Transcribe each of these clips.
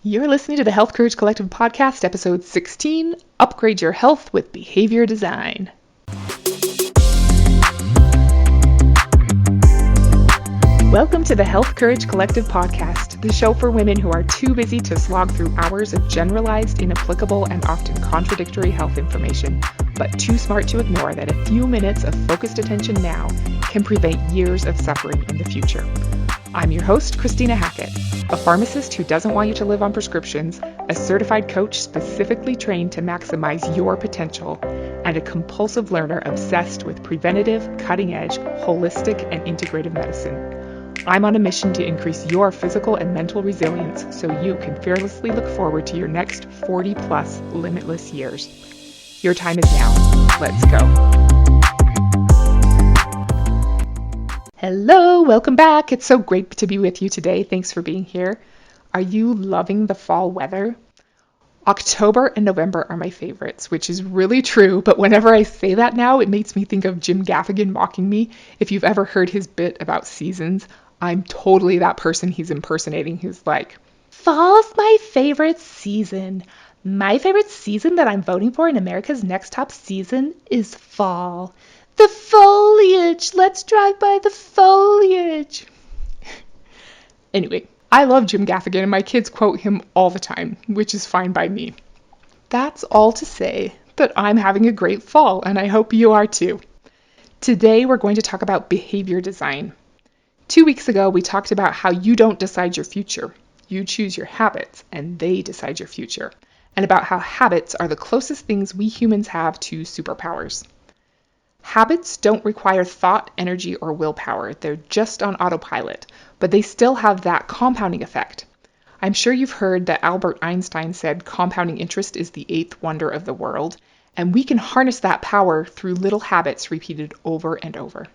You're listening to the Health Courage Collective podcast, episode 16, Upgrade Your Health with Behavior Design. Welcome to the Health Courage Collective podcast, the show for women who are too busy to slog through hours of generalized, inapplicable, and often contradictory health information, but too smart to ignore that a few minutes of focused attention now can prevent years of suffering in the future. I'm your host, Christina Hackett, a pharmacist who doesn't want you to live on prescriptions, a certified coach specifically trained to maximize your potential, and a compulsive learner obsessed with preventative, cutting-edge, holistic, and integrative medicine. I'm on a mission to increase your physical and mental resilience so you can fearlessly look forward to your next 40-plus limitless years. Your time is now. Let's go. Hello, welcome back. It's so great to be with you today. Thanks for being here. Are you loving the fall weather? October and November are my favorites, which is really true, but whenever I say that now, it makes me think of Jim Gaffigan mocking me. If you've ever heard his bit about seasons, I'm totally that person he's impersonating who's like, fall's my favorite season. My favorite season that I'm voting for in America's Next Top Season is fall. The foliage! Let's drive by the foliage! Anyway, I love Jim Gaffigan and my kids quote him all the time, which is fine by me. That's all to say that I'm having a great fall, and I hope you are too. Today we're going to talk about behavior design. 2 weeks ago, we talked about how you don't decide your future. You choose your habits, and they decide your future. And about how habits are the closest things we humans have to superpowers. Habits don't require thought, energy, or willpower. They're just on autopilot, but they still have that compounding effect. I'm sure you've heard that Albert Einstein said compounding interest is the eighth wonder of the world, and we can harness that power through little habits repeated over and over.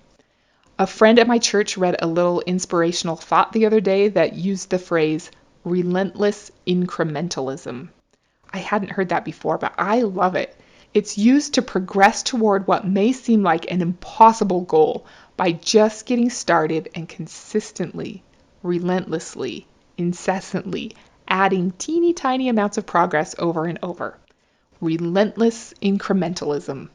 A friend at my church read a little inspirational thought the other day that used the phrase relentless incrementalism. I hadn't heard that before, but I love it. It's used to progress toward what may seem like an impossible goal by just getting started and consistently, relentlessly, incessantly adding teeny tiny amounts of progress over and over. Relentless incrementalism.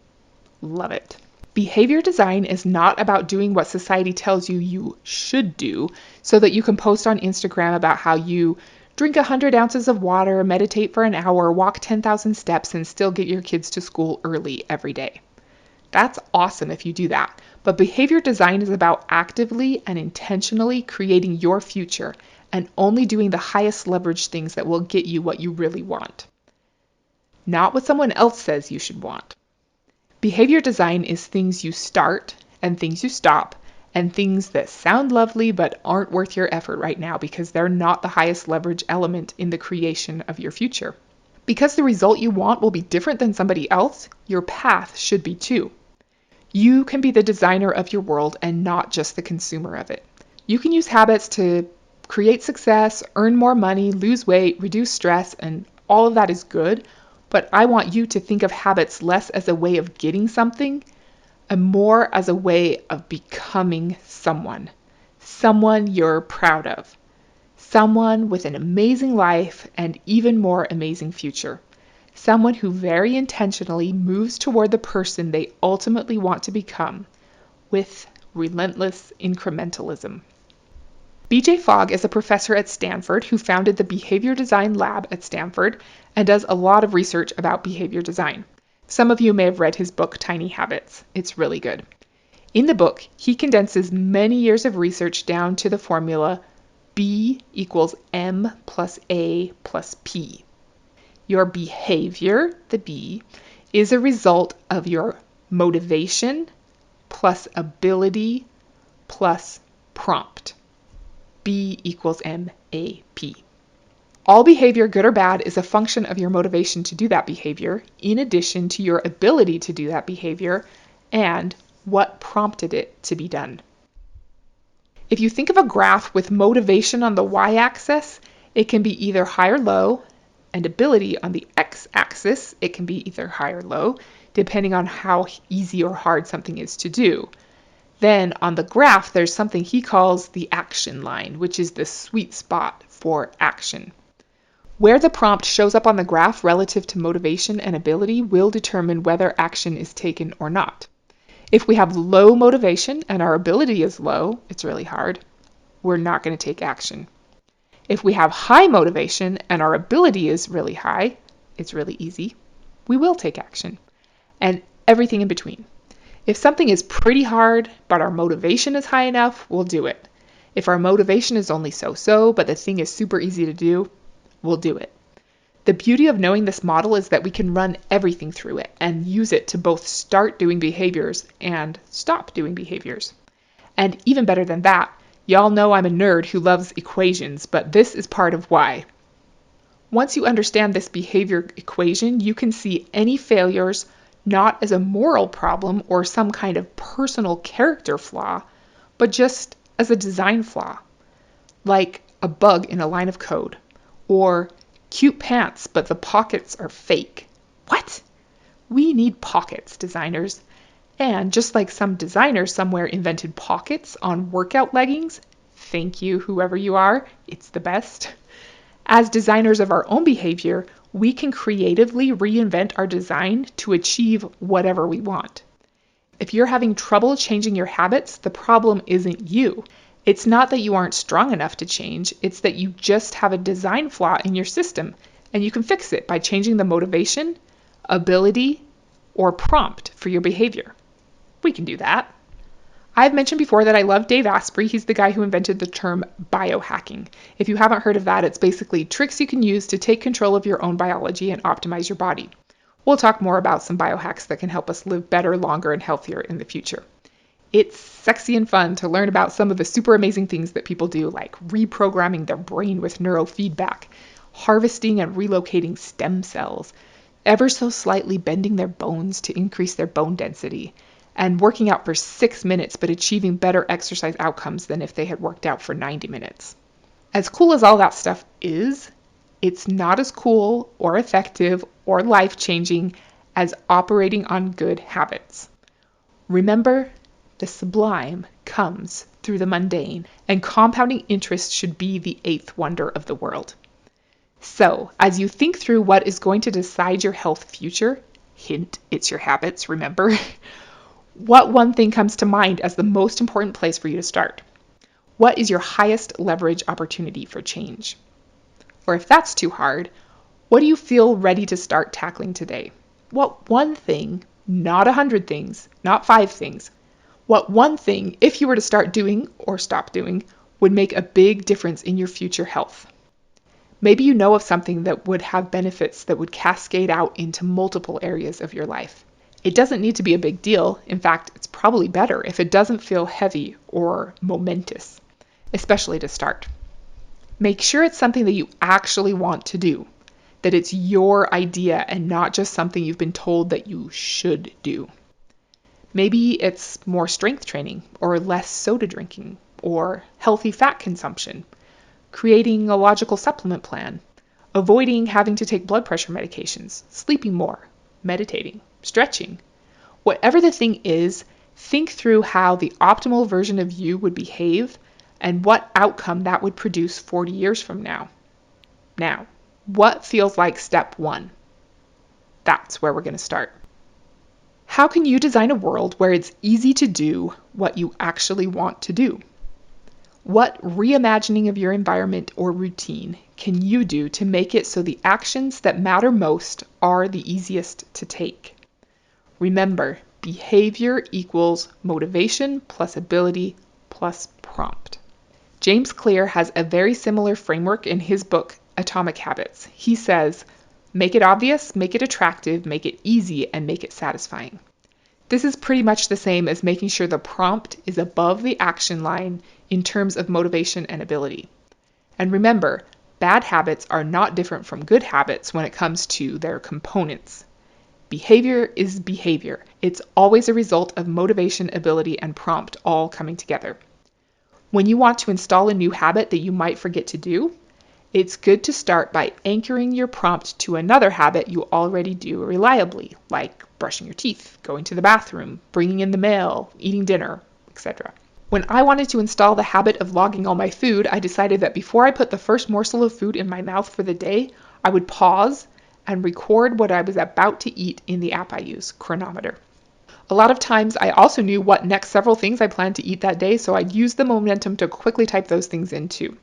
Love it. Behavior design is not about doing what society tells you should do so that you can post on Instagram about how you drink 100 ounces of water, meditate for an hour, walk 10,000 steps, and still get your kids to school early every day. That's awesome if you do that, but behavior design is about actively and intentionally creating your future and only doing the highest leverage things that will get you what you really want. Not what someone else says you should want. Behavior design is things you start and things you stop, and things that sound lovely but aren't worth your effort right now because they're not the highest leverage element in the creation of your future. Because the result you want will be different than somebody else, your path should be too. You can be the designer of your world and not just the consumer of it. You can use habits to create success, earn more money, lose weight, reduce stress, and all of that is good, but I want you to think of habits less as a way of getting something and more as a way of becoming someone you're proud of, someone with an amazing life and even more amazing future, someone who very intentionally moves toward the person they ultimately want to become with relentless incrementalism. BJ Fogg is a professor at Stanford who founded the Behavior Design Lab at Stanford and does a lot of research about behavior design. Some of you may have read his book, Tiny Habits. It's really good. In the book, he condenses many years of research down to the formula B equals M plus A plus P. Your behavior, the B, is a result of your motivation plus ability plus prompt. B equals M A P. All behavior, good or bad, is a function of your motivation to do that behavior, in addition to your ability to do that behavior, and what prompted it to be done. If you think of a graph with motivation on the y-axis, it can be either high or low, and ability on the x-axis, it can be either high or low, depending on how easy or hard something is to do. Then on the graph, there's something he calls the action line, which is the sweet spot for action. Where the prompt shows up on the graph relative to motivation and ability will determine whether action is taken or not. If we have low motivation and our ability is low, it's really hard, we're not going to take action. If we have high motivation and our ability is really high, it's really easy, we will take action. And everything in between. If something is pretty hard, but our motivation is high enough, we'll do it. If our motivation is only so-so, but the thing is super easy to do, we'll do it. The beauty of knowing this model is that we can run everything through it and use it to both start doing behaviors and stop doing behaviors. And even better than that, y'all know I'm a nerd who loves equations, but this is part of why. Once you understand this behavior equation, you can see any failures not as a moral problem or some kind of personal character flaw, but just as a design flaw, like a bug in a line of code, or cute pants but the pockets are fake. What? We need pockets, designers. And just like some designer somewhere invented pockets on workout leggings, thank you whoever you are, it's the best. As designers of our own behavior, we can creatively reinvent our design to achieve whatever we want. If you're having trouble changing your habits, the problem isn't you. It's not that you aren't strong enough to change, it's that you just have a design flaw in your system, and you can fix it by changing the motivation, ability, or prompt for your behavior. We can do that. I've mentioned before that I love Dave Asprey. He's the guy who invented the term biohacking. If you haven't heard of that, it's basically tricks you can use to take control of your own biology and optimize your body. We'll talk more about some biohacks that can help us live better, longer, and healthier in the future. It's sexy and fun to learn about some of the super amazing things that people do, like reprogramming their brain with neurofeedback, harvesting and relocating stem cells, ever so slightly bending their bones to increase their bone density, and working out for 6 minutes but achieving better exercise outcomes than if they had worked out for 90 minutes. As cool as all that stuff is, it's not as cool or effective or life-changing as operating on good habits. Remember, the sublime comes through the mundane, and compounding interest should be the 8th wonder of the world. So, as you think through what is going to decide your health future, hint, it's your habits, remember, what one thing comes to mind as the most important place for you to start? What is your highest leverage opportunity for change? Or if that's too hard, what do you feel ready to start tackling today? What one thing, not 100 things, not 5 things, what one thing, if you were to start doing or stop doing, would make a big difference in your future health? Maybe you know of something that would have benefits that would cascade out into multiple areas of your life. It doesn't need to be a big deal. In fact, it's probably better if it doesn't feel heavy or momentous, especially to start. Make sure it's something that you actually want to do, that it's your idea and not just something you've been told that you should do. Maybe it's more strength training or less soda drinking or healthy fat consumption, creating a logical supplement plan, avoiding having to take blood pressure medications, sleeping more, meditating, stretching. Whatever the thing is, think through how the optimal version of you would behave and what outcome that would produce 40 years from now. Now, what feels like step 1? That's where we're going to start. How can you design a world where it's easy to do what you actually want to do? What reimagining of your environment or routine can you do to make it so the actions that matter most are the easiest to take? Remember, behavior equals motivation plus ability plus prompt. James Clear has a very similar framework in his book, Atomic Habits. He says, make it obvious, make it attractive, make it easy, and make it satisfying. This is pretty much the same as making sure the prompt is above the action line in terms of motivation and ability. And remember, bad habits are not different from good habits when it comes to their components. Behavior is behavior. It's always a result of motivation, ability, and prompt all coming together. When you want to install a new habit that you might forget to do, it's good to start by anchoring your prompt to another habit you already do reliably, like brushing your teeth, going to the bathroom, bringing in the mail, eating dinner, etc. When I wanted to install the habit of logging all my food, I decided that before I put the first morsel of food in my mouth for the day, I would pause and record what I was about to eat in the app I use, Chronometer. A lot of times I also knew what next several things I planned to eat that day, so I'd use the momentum to quickly type those things in too.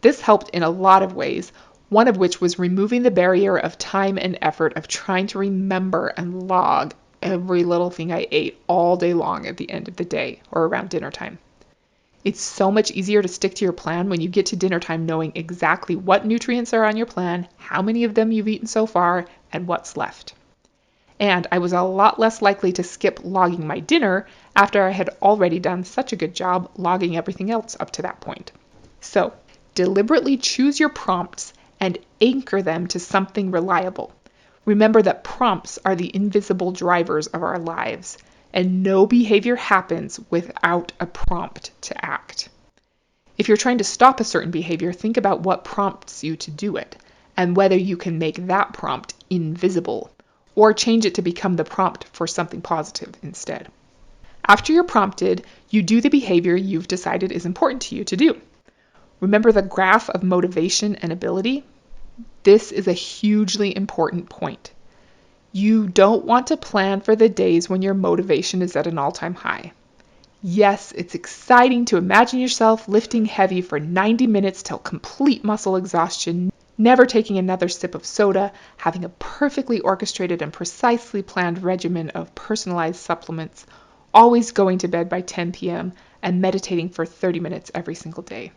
This helped in a lot of ways, one of which was removing the barrier of time and effort of trying to remember and log every little thing I ate all day long at the end of the day or around dinner time. It's so much easier to stick to your plan when you get to dinner time knowing exactly what nutrients are on your plan, how many of them you've eaten so far, and what's left. And I was a lot less likely to skip logging my dinner after I had already done such a good job logging everything else up to that point. So, deliberately choose your prompts and anchor them to something reliable. Remember that prompts are the invisible drivers of our lives, and no behavior happens without a prompt to act. If you're trying to stop a certain behavior, think about what prompts you to do it, and whether you can make that prompt invisible, or change it to become the prompt for something positive instead. After you're prompted, you do the behavior you've decided is important to you to do. Remember the graph of motivation and ability? This is a hugely important point. You don't want to plan for the days when your motivation is at an all-time high. Yes, it's exciting to imagine yourself lifting heavy for 90 minutes till complete muscle exhaustion, never taking another sip of soda, having a perfectly orchestrated and precisely planned regimen of personalized supplements, always going to bed by 10 p.m., and meditating for 30 minutes every single day.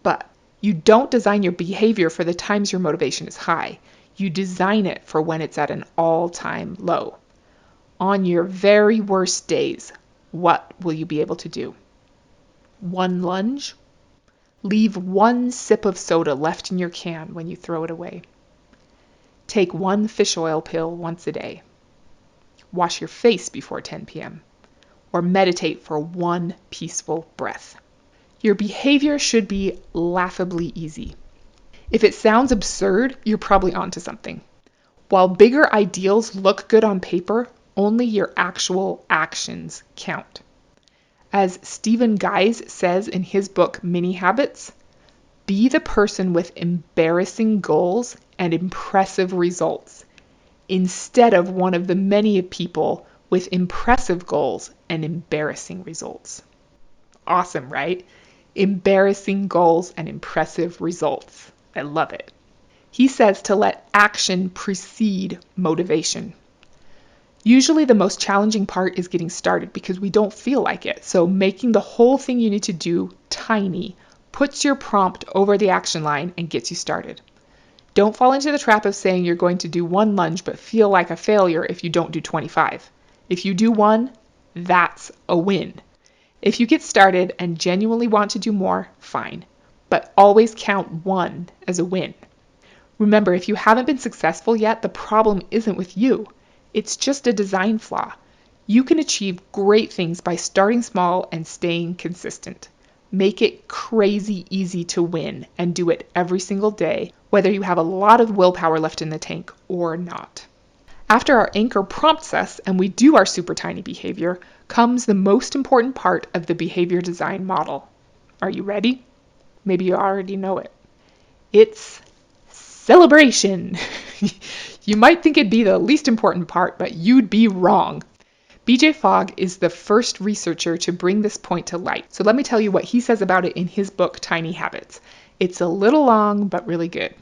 But you don't design your behavior for the times your motivation is high. You design it for when it's at an all-time low. On your very worst days, what will you be able to do? One lunge? Leave one sip of soda left in your can when you throw it away. Take one fish oil pill once a day. Wash your face before 10 p.m. Or meditate for one peaceful breath. Your behavior should be laughably easy. If it sounds absurd, you're probably onto something. While bigger ideals look good on paper, only your actual actions count. As Stephen Guise says in his book Mini Habits, be the person with embarrassing goals and impressive results, instead of one of the many people with impressive goals and embarrassing results. Awesome, right? Embarrassing goals and impressive results. I love it. He says to let action precede motivation. Usually the most challenging part is getting started because we don't feel like it. So making the whole thing you need to do tiny puts your prompt over the action line and gets you started. Don't fall into the trap of saying you're going to do one lunge but feel like a failure if you don't do 25. If you do one, that's a win. If you get started and genuinely want to do more, fine. But always count one as a win. Remember, if you haven't been successful yet, the problem isn't with you. It's just a design flaw. You can achieve great things by starting small and staying consistent. Make it crazy easy to win and do it every single day, whether you have a lot of willpower left in the tank or not. After our anchor prompts us and we do our super tiny behavior, comes the most important part of the behavior design model. Are you ready? Maybe you already know it. It's celebration. You might think it'd be the least important part, but you'd be wrong. BJ Fogg is the first researcher to bring this point to light. So let me tell you what he says about it in his book, Tiny Habits. It's a little long, but really good.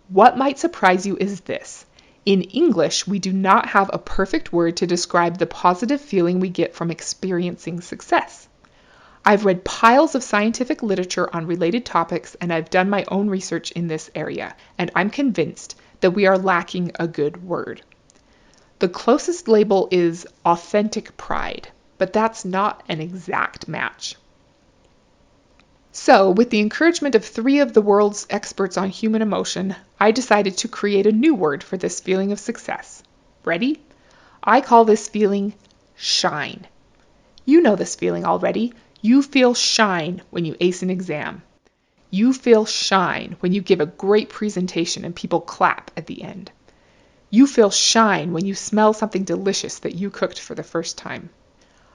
What might surprise you is this. In English, we do not have a perfect word to describe the positive feeling we get from experiencing success. I've read piles of scientific literature on related topics, and I've done my own research in this area, and I'm convinced that we are lacking a good word. The closest label is authentic pride, but that's not an exact match. So, with the encouragement of 3 of the world's experts on human emotion, I decided to create a new word for this feeling of success. Ready? I call this feeling shine. You know this feeling already. You feel shine when you ace an exam. You feel shine when you give a great presentation and people clap at the end. You feel shine when you smell something delicious that you cooked for the first time.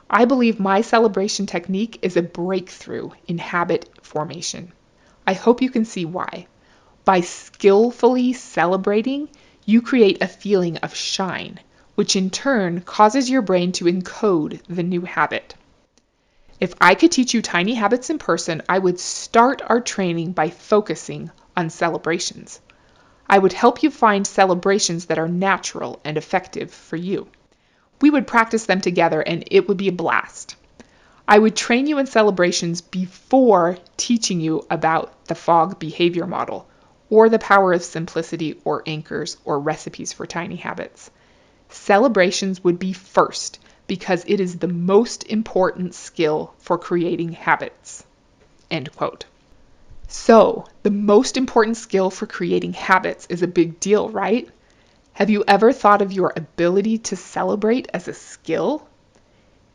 I believe my celebration technique is a breakthrough in habit formation. I hope you can see why. By skillfully celebrating, you create a feeling of shine, which in turn causes your brain to encode the new habit. If I could teach you tiny habits in person, I would start our training by focusing on celebrations. I would help you find celebrations that are natural and effective for you. We would practice them together and it would be a blast. I would train you in celebrations before teaching you about the FOG behavior model, or the power of simplicity, or anchors, or recipes for tiny habits. Celebrations would be first because it is the most important skill for creating habits. End quote. So, the most important skill for creating habits is a big deal, right? Have you ever thought of your ability to celebrate as a skill?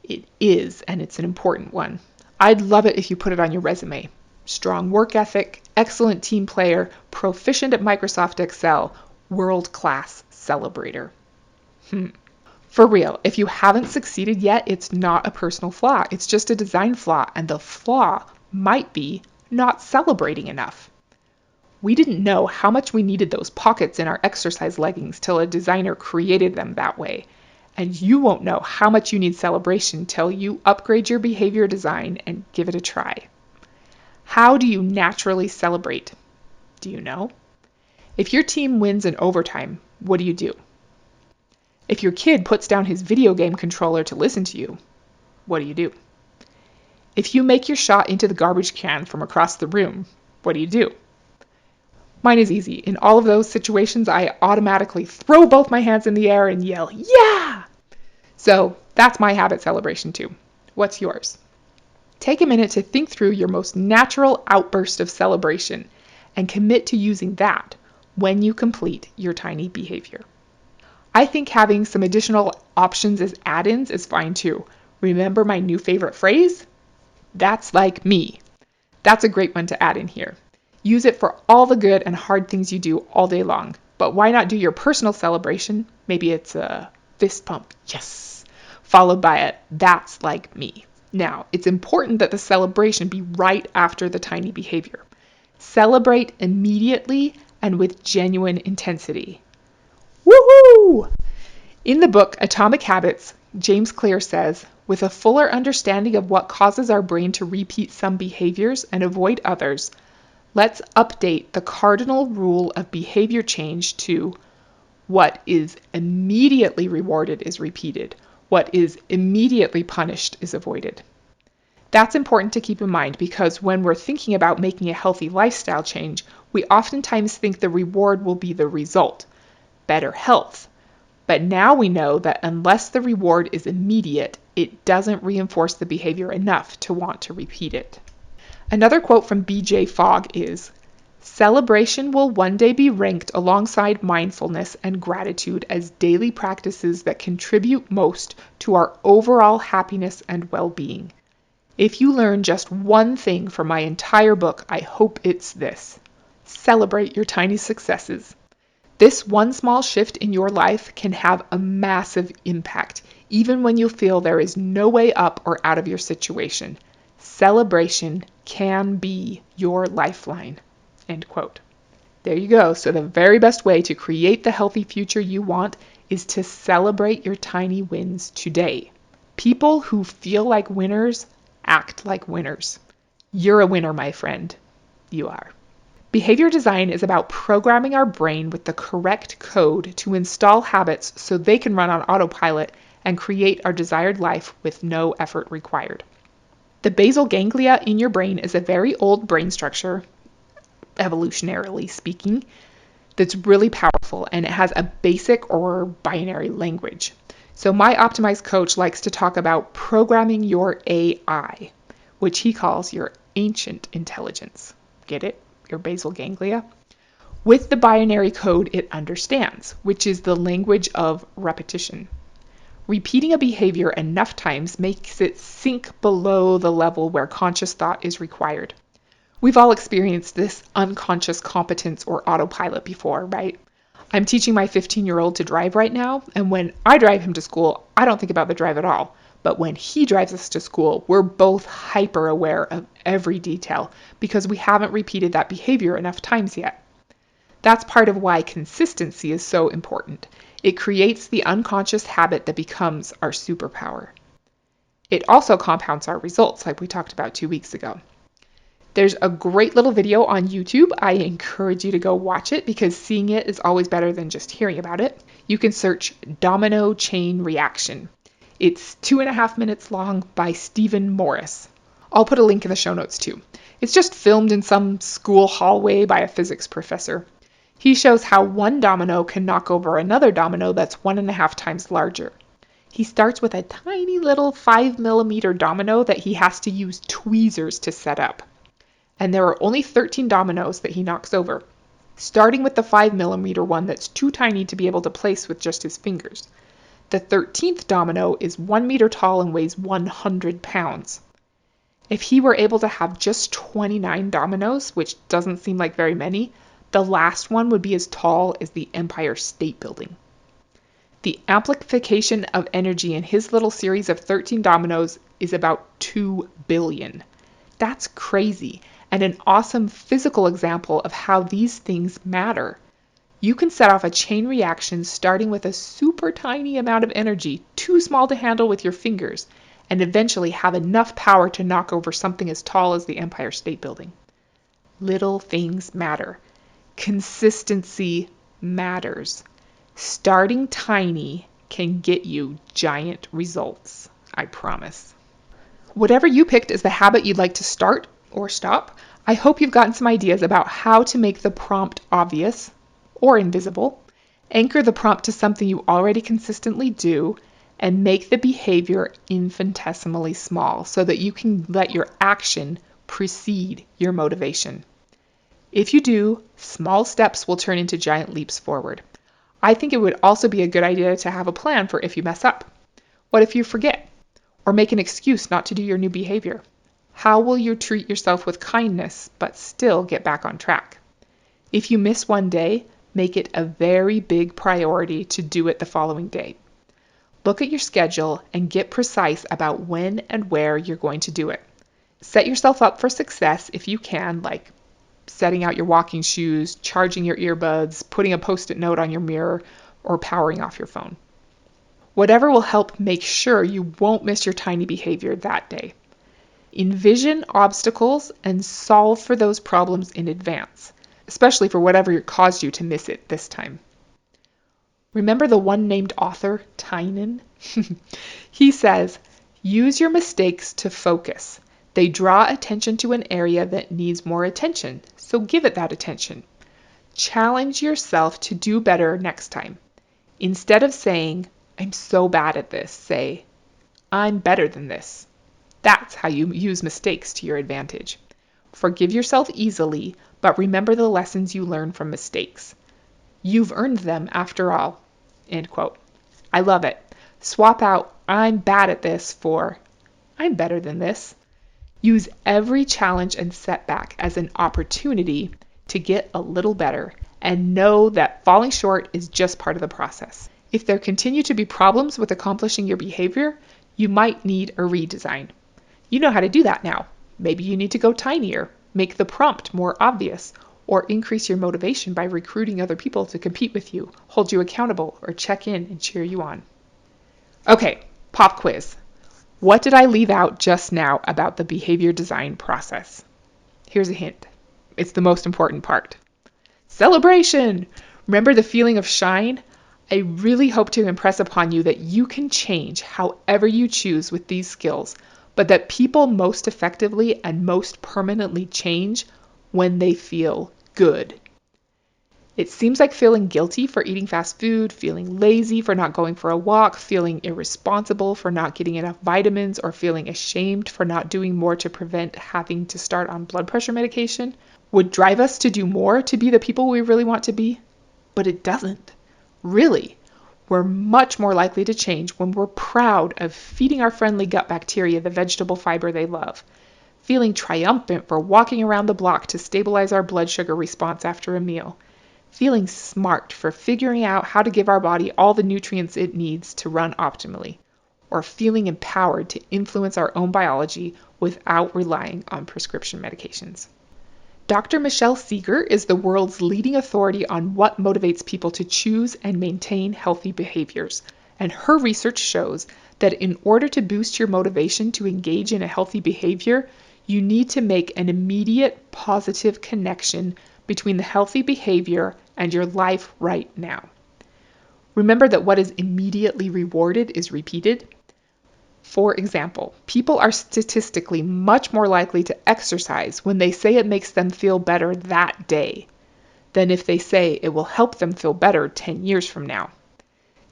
It is, and it's an important one. I'd love it if you put it on your resume. Strong work ethic, excellent team player, proficient at Microsoft Excel, world-class celebrator. For real, if you haven't succeeded yet, it's not a personal flaw. It's just a design flaw, and the flaw might be not celebrating enough. We didn't know how much we needed those pockets in our exercise leggings till a designer created them that way. And you won't know how much you need celebration till you upgrade your behavior design and give it a try. How do you naturally celebrate? Do you know? If your team wins in overtime, what do? If your kid puts down his video game controller to listen to you, what do? If you make your shot into the garbage can from across the room, what do? Mine is easy. In all of those situations, I automatically throw both my hands in the air and yell, "Yeah!" So that's my habit celebration too. What's yours? Take a minute to think through your most natural outburst of celebration and commit to using that when you complete your tiny behavior. I think having some additional options as add-ins is fine too. Remember my new favorite phrase? That's like me. That's a great one to add in here. Use it for all the good and hard things you do all day long. But why not do your personal celebration? Maybe it's a fist pump, yes, followed by a "that's like me." Now, it's important that the celebration be right after the tiny behavior. Celebrate immediately and with genuine intensity. Woohoo! In the book Atomic Habits, James Clear says, with a fuller understanding of what causes our brain to repeat some behaviors and avoid others, let's update the cardinal rule of behavior change to what is immediately rewarded is repeated, what is immediately punished is avoided. That's important to keep in mind because when we're thinking about making a healthy lifestyle change, we oftentimes think the reward will be the result, better health. But now we know that unless the reward is immediate, it doesn't reinforce the behavior enough to want to repeat it. Another quote from B.J. Fogg is, "Celebration will one day be ranked alongside mindfulness and gratitude as daily practices that contribute most to our overall happiness and well-being. If you learn just one thing from my entire book, I hope it's this. Celebrate your tiny successes. This one small shift in your life can have a massive impact, even when you feel there is no way up or out of your situation. Celebration can be your lifeline." End quote. There you go. So the very best way to create the healthy future you want is to celebrate your tiny wins today. People who feel like winners act like winners. You're a winner, my friend. You are. Behavior design is about programming our brain with the correct code to install habits so they can run on autopilot and create our desired life with no effort required. The basal ganglia in your brain is a very old brain structure, evolutionarily speaking, that's really powerful, and it has a basic or binary language. So my optimized coach likes to talk about programming your AI, which he calls your ancient intelligence. Get it? Your basal ganglia? With the binary code it understands, which is the language of repetition. Repeating a behavior enough times makes it sink below the level where conscious thought is required. We've all experienced this unconscious competence or autopilot before, right? I'm teaching my 15-year-old to drive right now, and when I drive him to school, I don't think about the drive at all. But when he drives us to school, we're both hyper aware of every detail because we haven't repeated that behavior enough times yet. That's part of why consistency is so important. It creates the unconscious habit that becomes our superpower. It also compounds our results, like we talked about 2 weeks ago. There's a great little video on YouTube. I encourage you to go watch it because seeing it is always better than just hearing about it. You can search domino chain reaction. It's 2.5 minutes long by Stephen Morris. I'll put a link in the show notes too. It's just filmed in some school hallway by a physics professor. He shows how one domino can knock over another domino that's 1.5 times larger. He starts with a tiny little 5mm domino that he has to use tweezers to set up. And there are only 13 dominoes that he knocks over, starting with the 5mm one that's too tiny to be able to place with just his fingers. The 13th domino is 1 meter tall and weighs 100 pounds. If he were able to have just 29 dominoes, which doesn't seem like very many, the last one would be as tall as the Empire State Building. The amplification of energy in his little series of 13 dominoes is about 2 billion. That's crazy, and an awesome physical example of how these things matter. You can set off a chain reaction starting with a super tiny amount of energy, too small to handle with your fingers, and eventually have enough power to knock over something as tall as the Empire State Building. Little things matter. Consistency matters. Starting tiny can get you giant results, I promise. Whatever you picked as the habit you'd like to start or stop, I hope you've gotten some ideas about how to make the prompt obvious or invisible, anchor the prompt to something you already consistently do, and make the behavior infinitesimally small so that you can let your action precede your motivation. If you do, small steps will turn into giant leaps forward. I think it would also be a good idea to have a plan for if you mess up. What if you forget or make an excuse not to do your new behavior? How will you treat yourself with kindness but still get back on track? If you miss one day, make it a very big priority to do it the following day. Look at your schedule and get precise about when and where you're going to do it. Set yourself up for success if you can, like setting out your walking shoes, charging your earbuds, putting a post-it note on your mirror, or powering off your phone. Whatever will help make sure you won't miss your tiny behavior that day. Envision obstacles and solve for those problems in advance, especially for whatever caused you to miss it this time. Remember the one named author, Tynan? He says, use your mistakes to focus. They draw attention to an area that needs more attention, so give it that attention. Challenge yourself to do better next time. Instead of saying, I'm so bad at this, say, I'm better than this. That's how you use mistakes to your advantage. Forgive yourself easily, but remember the lessons you learn from mistakes. You've earned them after all. End quote. I love it. Swap out I'm bad at this for I'm better than this. Use every challenge and setback as an opportunity to get a little better, and know that falling short is just part of the process. If there continue to be problems with accomplishing your behavior, you might need a redesign. You know how to do that now. Maybe you need to go tinier, make the prompt more obvious, or increase your motivation by recruiting other people to compete with you, hold you accountable, or check in and cheer you on. Okay, pop quiz. What did I leave out just now about the behavior design process? Here's a hint. It's the most important part. Celebration! Remember the feeling of shine? I really hope to impress upon you that you can change however you choose with these skills, but that people most effectively and most permanently change when they feel good. It seems like feeling guilty for eating fast food, feeling lazy for not going for a walk, feeling irresponsible for not getting enough vitamins, or feeling ashamed for not doing more to prevent having to start on blood pressure medication would drive us to do more to be the people we really want to be. But it doesn't. Really. We're much more likely to change when we're proud of feeding our friendly gut bacteria the vegetable fiber they love, feeling triumphant for walking around the block to stabilize our blood sugar response after a meal, feeling smart for figuring out how to give our body all the nutrients it needs to run optimally, or feeling empowered to influence our own biology without relying on prescription medications. Dr. Michelle Seeger is the world's leading authority on what motivates people to choose and maintain healthy behaviors. And her research shows that in order to boost your motivation to engage in a healthy behavior, you need to make an immediate positive connection between the healthy behavior and your life right now. Remember that what is immediately rewarded is repeated. For example, people are statistically much more likely to exercise when they say it makes them feel better that day than if they say it will help them feel better 10 years from now.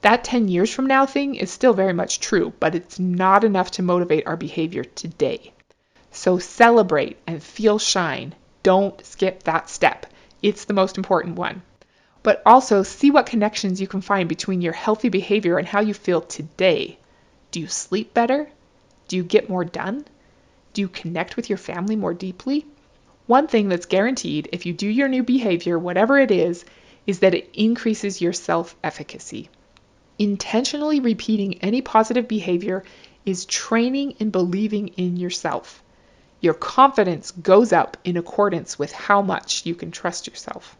That 10 years from now thing is still very much true, but it's not enough to motivate our behavior today. So celebrate and feel shine. Don't skip that step. It's the most important one. But also see what connections you can find between your healthy behavior and how you feel today. Do you sleep better? Do you get more done? Do you connect with your family more deeply? One thing that's guaranteed if you do your new behavior, whatever it is that it increases your self-efficacy. Intentionally repeating any positive behavior is training and believing in yourself. Your confidence goes up in accordance with how much you can trust yourself.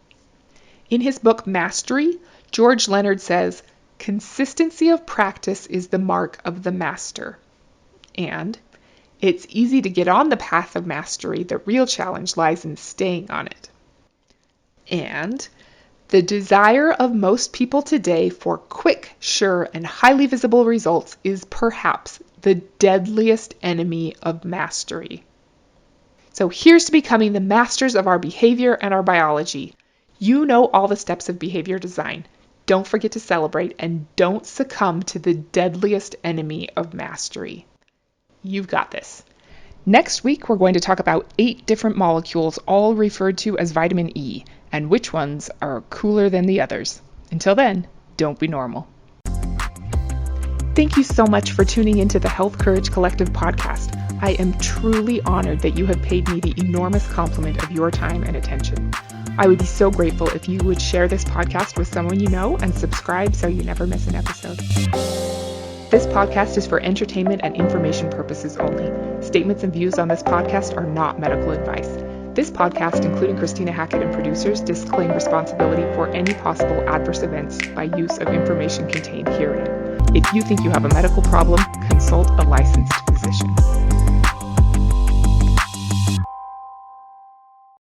In his book Mastery, George Leonard says, "Consistency of practice is the mark of the master." And it's easy to get on the path of mastery. The real challenge lies in staying on it. And the desire of most people today for quick, sure, and highly visible results is perhaps the deadliest enemy of mastery. So here's to becoming the masters of our behavior and our biology. You know all the steps of behavior design. Don't forget to celebrate and don't succumb to the deadliest enemy of mastery. You've got this. Next week, we're going to talk about 8 different molecules, all referred to as vitamin E, and which ones are cooler than the others. Until then, don't be normal. Thank you so much for tuning into the Health Courage Collective podcast. I am truly honored that you have paid me the enormous compliment of your time and attention. I would be so grateful if you would share this podcast with someone you know and subscribe so you never miss an episode. This podcast is for entertainment and information purposes only. Statements and views on this podcast are not medical advice. This podcast, including Christina Hackett and producers, disclaim responsibility for any possible adverse events by use of information contained herein. If you think you have a medical problem, consult a licensed physician.